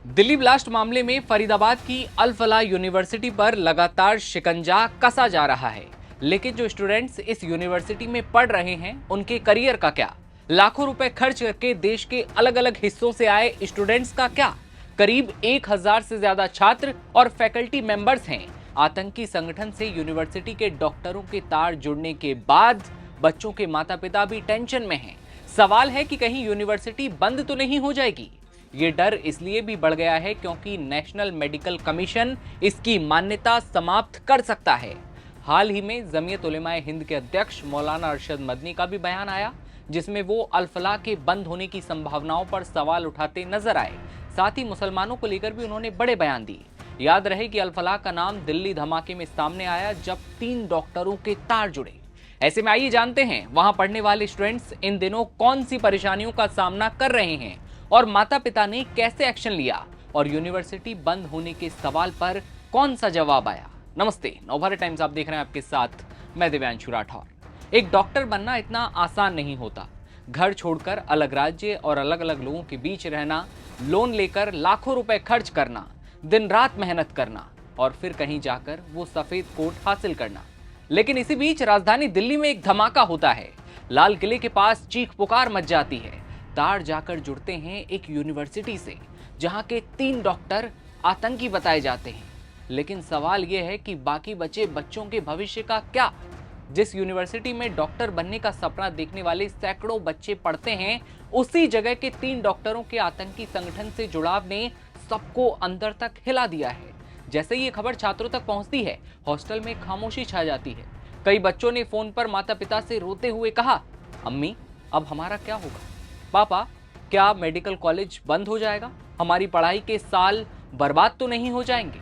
Delhi blast मामले में फरीदाबाद की अल फलाह यूनिवर्सिटी पर लगातार शिकंजा कसा जा रहा है। लेकिन जो स्टूडेंट्स इस यूनिवर्सिटी में पढ़ रहे हैं उनके करियर का क्या? लाखों रुपए खर्च करके देश के अलग अलग हिस्सों से आए स्टूडेंट्स का क्या? करीब 1000 से ज्यादा छात्र और फैकल्टी मेंबर्स हैं। आतंकी संगठन से यूनिवर्सिटी के डॉक्टरों के तार जुड़ने के बाद बच्चों के माता पिता भी टेंशन में हैं। सवाल है कि कहीं यूनिवर्सिटी बंद तो नहीं हो जाएगी। ये डर इसलिए भी बढ़ गया है क्योंकि नेशनल मेडिकल कमीशन इसकी मान्यता समाप्त कर सकता है। हाल ही में जमीयत उलेमाए हिंद के अध्यक्ष मौलाना अरशद मदनी का भी बयान आया, जिसमें वो अल फलाह के बंद होने की संभावनाओं पर सवाल उठाते नजर आए। साथ ही मुसलमानों को लेकर भी उन्होंने बड़े बयान दिए। याद रहे कि अल फलाह का नाम दिल्ली धमाके में सामने आया जब 3 डॉक्टरों के तार जुड़े। ऐसे में आइए जानते हैं वहां पढ़ने वाले स्टूडेंट्स इन दिनों कौन सी परेशानियों का सामना कर रहे हैं और माता पिता ने कैसे एक्शन लिया और यूनिवर्सिटी बंद होने के सवाल पर कौन सा जवाब आया। नमस्ते, नवभारत टाइम्स आप देख रहे हैं, आपके साथ मैं दिव्यांशु राठौर। एक डॉक्टर बनना इतना आसान नहीं होता। घर छोड़कर अलग राज्य और अलग अलग लोगों के बीच रहना, लोन लेकर लाखों रुपए खर्च करना, दिन रात मेहनत करना और फिर कहीं जाकर वो सफेद कोट हासिल करना। लेकिन इसी बीच राजधानी दिल्ली में एक धमाका होता है। लाल किले के पास चीख पुकार मच जाती है। तार जाकर जुड़ते हैं एक यूनिवर्सिटी से जहां के 3 डॉक्टर आतंकी बताए जाते हैं। लेकिन सवाल यह है कि बाकी बचे बच्चों के भविष्य का क्या? जिस यूनिवर्सिटी में डॉक्टर बनने का सपना देखने वाले सैकड़ों बच्चे पढ़ते हैं, उसी जगह के 3 डॉक्टरों के आतंकी संगठन से जुड़ाव ने सबको अंदर तक हिला दिया है। जैसे ही ये खबर छात्रों तक पहुंचती है, हॉस्टल में खामोशी छा जाती है। कई बच्चों ने फोन पर माता पिता से रोते हुए कहा, अम्मी अब हमारा क्या होगा? पापा क्या मेडिकल कॉलेज बंद हो जाएगा? हमारी पढ़ाई के साल बर्बाद तो नहीं हो जाएंगे?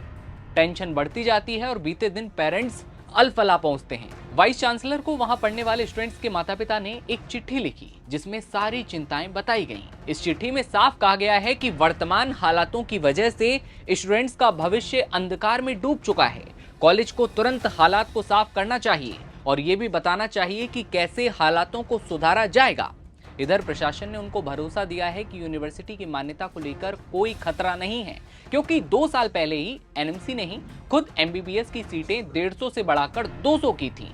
टेंशन बढ़ती जाती है और बीते दिन पेरेंट्स अल फलाह पहुंचते हैं। वाइस चांसलर को वहां पढ़ने वाले स्टूडेंट्स के माता पिता ने एक चिट्ठी लिखी जिसमें सारी चिंताएं बताई गईं। इस चिट्ठी में साफ कहा गया है कि वर्तमान हालातों की वजह से स्टूडेंट्स का भविष्य अंधकार में डूब चुका है। कॉलेज को तुरंत हालात को साफ करना चाहिए और ये भी बताना चाहिए कि कैसे हालातों को सुधारा जाएगा। इधर प्रशासन ने उनको भरोसा दिया है कि यूनिवर्सिटी की मान्यता को लेकर कोई खतरा नहीं है, क्योंकि 2 साल पहले ही एनएमसी ने ही खुद एमबीबीएस की सीटें 150 से बढ़ाकर 200 की थी।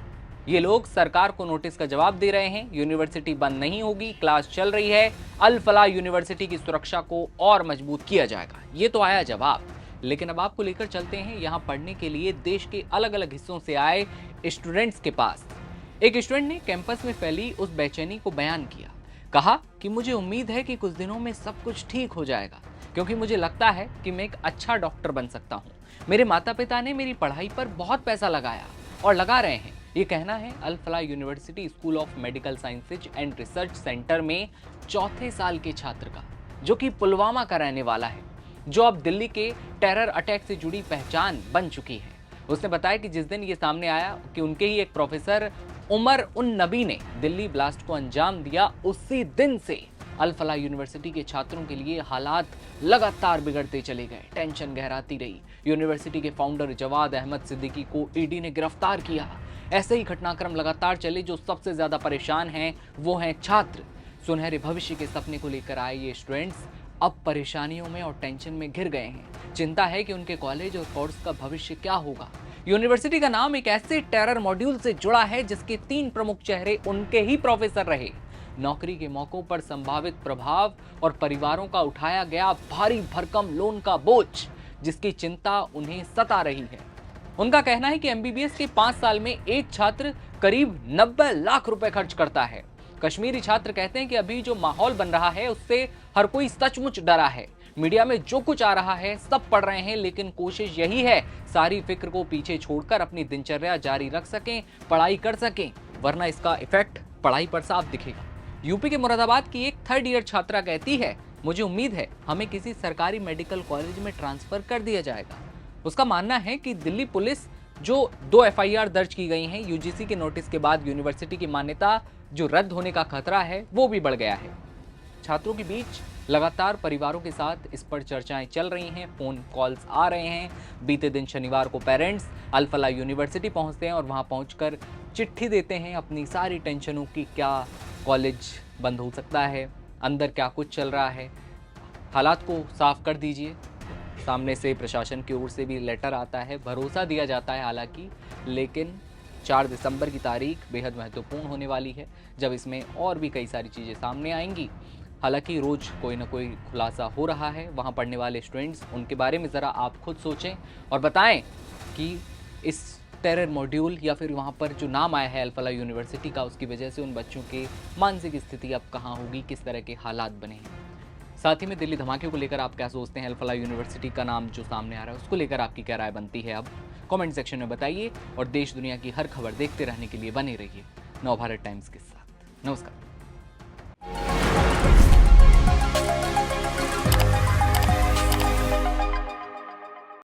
ये लोग सरकार को नोटिस का जवाब दे रहे हैं। यूनिवर्सिटी बंद नहीं होगी, क्लास चल रही है। अल फलाह यूनिवर्सिटी की सुरक्षा को और मजबूत किया जाएगा। ये तो आया जवाब। लेकिन अब आपको लेकर चलते हैं यहाँ पढ़ने के लिए देश के अलग अलग हिस्सों से आए स्टूडेंट्स के पास। एक स्टूडेंट ने कैंपस में फैली उस बेचैनी को बयान किया। कहा कि मुझे उम्मीद है कि कुछ दिनों में सब कुछ ठीक हो जाएगा, क्योंकि मुझे लगता है कि मैं एक अच्छा डॉक्टर बन सकता हूँ। मेरे माता पिता ने मेरी पढ़ाई पर बहुत पैसा लगाया और लगा रहे हैं। ये कहना है Al Falah university school of medical sciences and research centre में 4थे साल के छात्र का, जो कि पुलवामा का रहने वाला है, जो अब दिल्ली के टेरर अटैक से जुड़ी पहचान बन चुकी है। उसने बताया कि जिस दिन ये सामने आया कि उनके ही एक प्रोफेसर उमर उन नबी ने दिल्ली ब्लास्ट को अंजाम दिया, उसी दिन से अल फलाह यूनिवर्सिटी के छात्रों के लिए हालात लगातार बिगड़ते चले गए। टेंशन गहराती रही। यूनिवर्सिटी के फाउंडर जवाद अहमद सिद्दीकी को ईडी ने गिरफ्तार किया। ऐसे ही घटनाक्रम लगातार चले। जो सबसे ज्यादा परेशान हैं वो हैं छात्र। सुनहरे भविष्य के सपने को लेकर आए ये स्टूडेंट्स अब परेशानियों में और टेंशन में घिर गए हैं। चिंता है कि उनके कॉलेज और कोर्स का भविष्य क्या होगा। यूनिवर्सिटी का नाम एक ऐसे टेरर मॉड्यूल से जुड़ा है जिसके 3 प्रमुख चेहरे उनके ही प्रोफेसर रहे। नौकरी के मौकों पर संभावित प्रभाव और परिवारों का उठाया गया भारी भरकम लोन का बोझ, जिसकी चिंता उन्हें सता रही है। उनका कहना है कि एमबीबीएस के 5 साल में एक छात्र करीब 90 लाख रुपए खर्च करता है। कश्मीरी छात्र कहते हैं कि अभी जो माहौल बन रहा है उससे हर कोई सचमुच डरा है। मीडिया में जो कुछ आ रहा है सब पढ़ रहे हैं, लेकिन कोशिश यही है सारी फिक्र को पीछे छोड़कर अपनी दिनचर्या जारी रख सकें, पढ़ाई कर सकें, वरना इसका इफेक्ट पढ़ाई पर साफ दिखेगा। यूपी के मुरादाबाद की एक 3rd ईयर छात्रा कहती है, मुझे उम्मीद है हमें किसी सरकारी मेडिकल कॉलेज में ट्रांसफर कर दिया जाएगा। उसका मानना है कि दिल्ली पुलिस जो 2 एफआईआर दर्ज की गई हैं यूजीसी के नोटिस के बाद, यूनिवर्सिटी की मान्यता जो रद्द होने का खतरा है वो भी बढ़ गया है। छात्रों के बीच लगातार परिवारों के साथ इस पर चर्चाएं चल रही हैं, फोन कॉल्स आ रहे हैं। बीते दिन शनिवार को पेरेंट्स अल फलाह यूनिवर्सिटी पहुंचते हैं और वहां पहुंचकर चिट्ठी देते हैं अपनी सारी टेंशनों की। क्या कॉलेज बंद हो सकता है, अंदर क्या कुछ चल रहा है, हालात को साफ कर दीजिए। सामने से प्रशासन की ओर से भी लेटर आता है, भरोसा दिया जाता है हालांकि, लेकिन 4 दिसंबर की तारीख बेहद महत्वपूर्ण होने वाली है, जब इसमें और भी कई सारी चीज़ें सामने आएंगी। हालांकि रोज़ कोई ना कोई खुलासा हो रहा है। वहाँ पढ़ने वाले स्टूडेंट्स, उनके बारे में ज़रा आप खुद सोचें और बताएं कि इस टेरर मॉड्यूल या फिर वहाँ पर जो नाम आया है अल-फलाह यूनिवर्सिटी का, उसकी वजह से उन बच्चों की मानसिक स्थिति अब कहाँ होगी, किस तरह के हालात बने हैं। साथ ही में दिल्ली धमाके को लेकर आप क्या सोचते हैं? अल-फलाह यूनिवर्सिटी का नाम जो सामने आ रहा है, उसको लेकर आपकी क्या राय बनती है? अब कमेंट सेक्शन में बताइए और देश दुनिया की हर खबर देखते रहने के लिए बने रहिए नवभारत टाइम्स के साथ। नमस्कार।